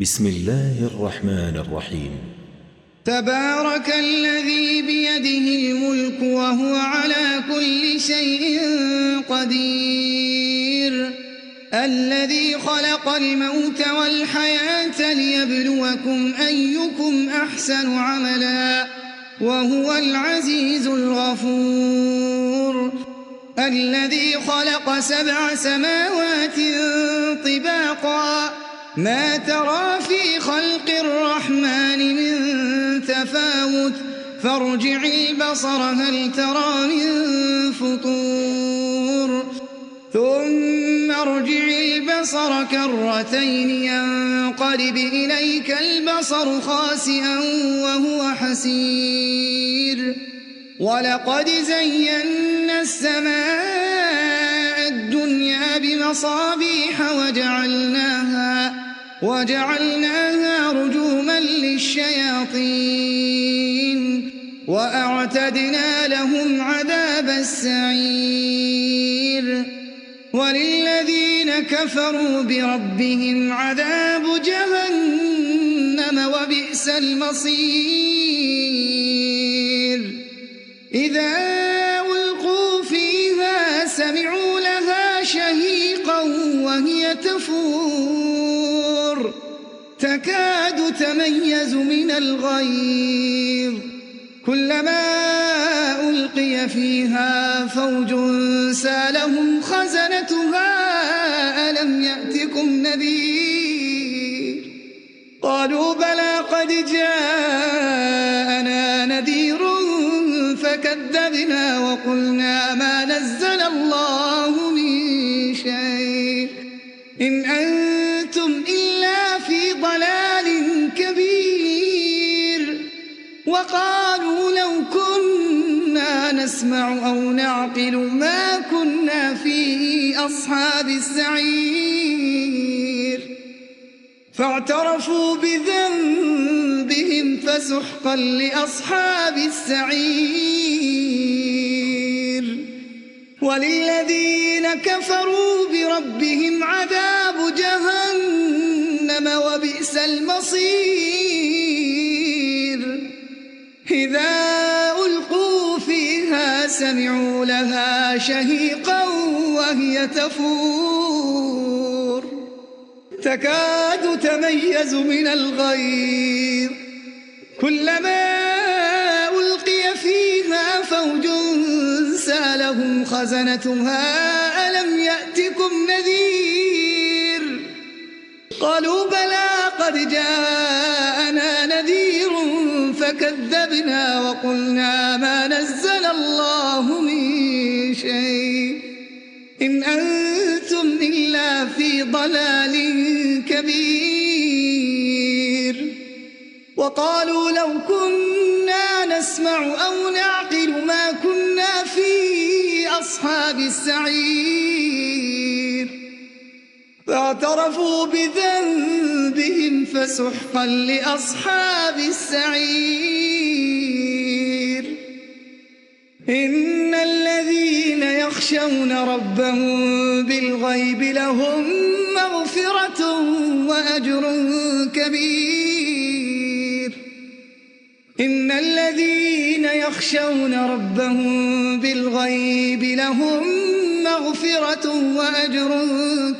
بسم الله الرحمن الرحيم. تبارك الذي بيده الملك وهو على كل شيء قدير، الذي خلق الموت والحياة ليبلوكم أيكم أحسن عملا وهو العزيز الغفور، الذي خلق 7 سماوات طباقا ما ترى في خلق الرحمن من تفاوت فارجع البصر هل ترى من فطور ثم ارجع البصر كرتين ينقلب إليك البصر خاسئا وهو حسير، ولقد زينا السماء الدنيا بمصابيح وجعلناها رجوما للشياطين وأعتدنا لهم عذاب السعير، وللذين كفروا بربهم عذاب جهنم وبئس المصير، إذا ألقوا فيها سمعوا لها شهيقا وهي تفور تكاد تميز من الغيظ، كلما ألقي فيها فوج سالهم خزنتها ألم يأتكم نذير، قالوا بلى قد جاءنا نذير فكذبنا وقلنا ما نزل الله من شيء إن أنتم إلا في ضلال كبير، وقالوا لو كنا نسمع أو نعقل ما كنا في أصحاب السعير، فاعترفوا بذنبهم فسحقا لأصحاب السعير، وللذين كفروا بربهم عذاب جهنم وبئس المصير، إذا ألقوا فيها سمعوا لها شهيقا وهي تفور تكاد تميز من الغيظ، كلما ألقي فيها فوج سالهم خزنتها ألم يأتكم نذير، قالوا بلى قد جاءنا نذير فكذبنا وقلنا ما نزل الله من شيء إن أنتم إلا في ضلال كبير، وقالوا لو كنا نسمع أو نعقل ما كنا في أصحاب السعير، فاعترفوا بذنبهم فسحقا لأصحاب السعير، إن الذين يخشون ربهم بالغيب لهم مغفرة وأجر كبير، إن الذين يخشون ربهم بالغيب لهم مغفرة وأجر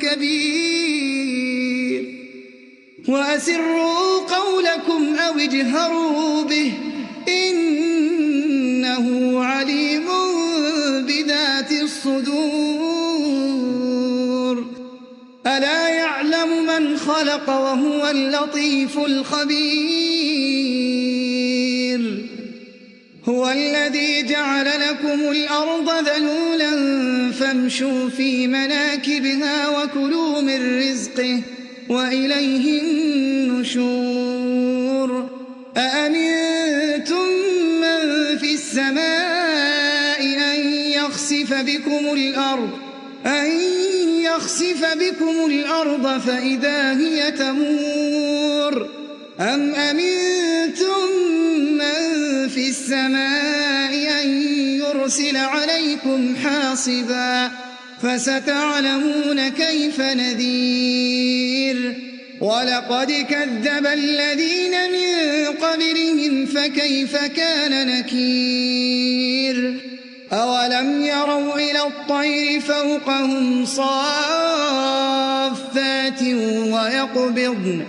كبير، وأسروا قولكم أو اجهروا به إنه عليم بذات الصدور، ألا يعلم من خلق وهو اللطيف الخبير، هو الذي جعل لكم الأرض ذلولا فامشوا في مناكبها وكلوا من رزقه وإليه النشور، أأمنتم من في السماء أن يخسف بكم الأرض فإذا هي تمور، أم أمنتم من في السماء أن يرسل عليكم حاصبا فستعلمون كيف نذير، ولقد كذب الذين من قبلهم فكيف كان نكير أولم يروا إلى الطير فوقهم صافات ويقبضن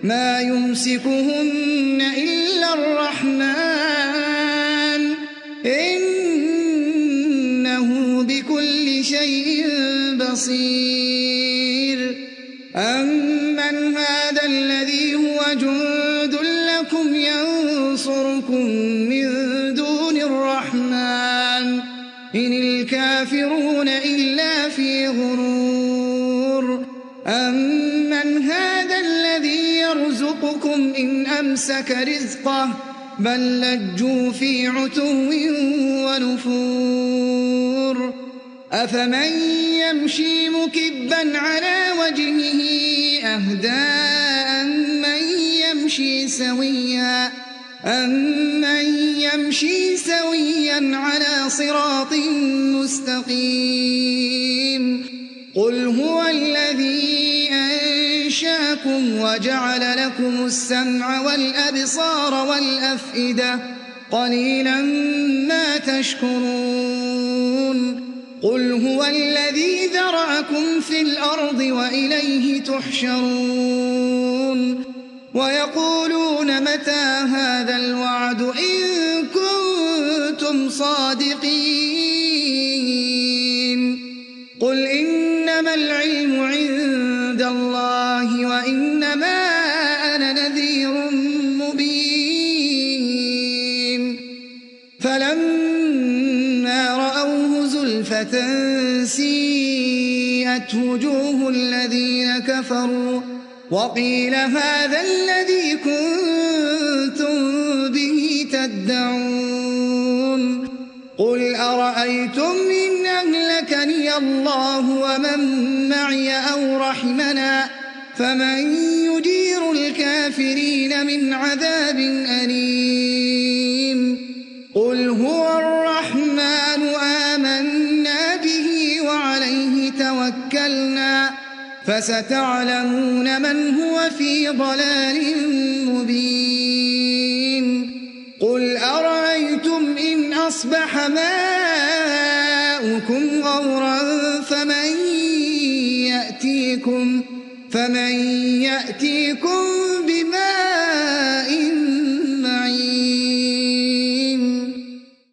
ما يمسكهن إلا الرحمن إنه بكل شيء بصير أمن هذا الذي هو جند لكم ينصركم من دون الرحمن إن الكافرون إلا في غرور أمن هذا الذي يرزقكم إن أمسك رزقه بل لجوا في عتو ونفور أفمن يمشي مكبا على وجهه أهدى أمن يمشي سويا على صراط مستقيم قل هو الذي أنشاكم وجعل لكم السمع والأبصار والأفئدة قليلا ما تشكرون قل هو الذي ذرأكم في الأرض وإليه تحشرون ويقولون متى هذا الوعد إن كنتم صادقين قل إنما العلم عند الله وإنما أنا نذير مبين فلما رأوه زلفة سيئت وجوه الذين كفروا وقيل هذا الذي كنتم به تدعون قل أرأيتم إن أهلكني الله ومن معي أو رحمنا فمن يجير الكافرين من عذاب أليم قل هو الرحمن آمنا به وعليه توكلنا فستعلمون من هو في ضلال مبين قل أرأيتم إن أصبح ماؤكم غورا فمن يأتيكم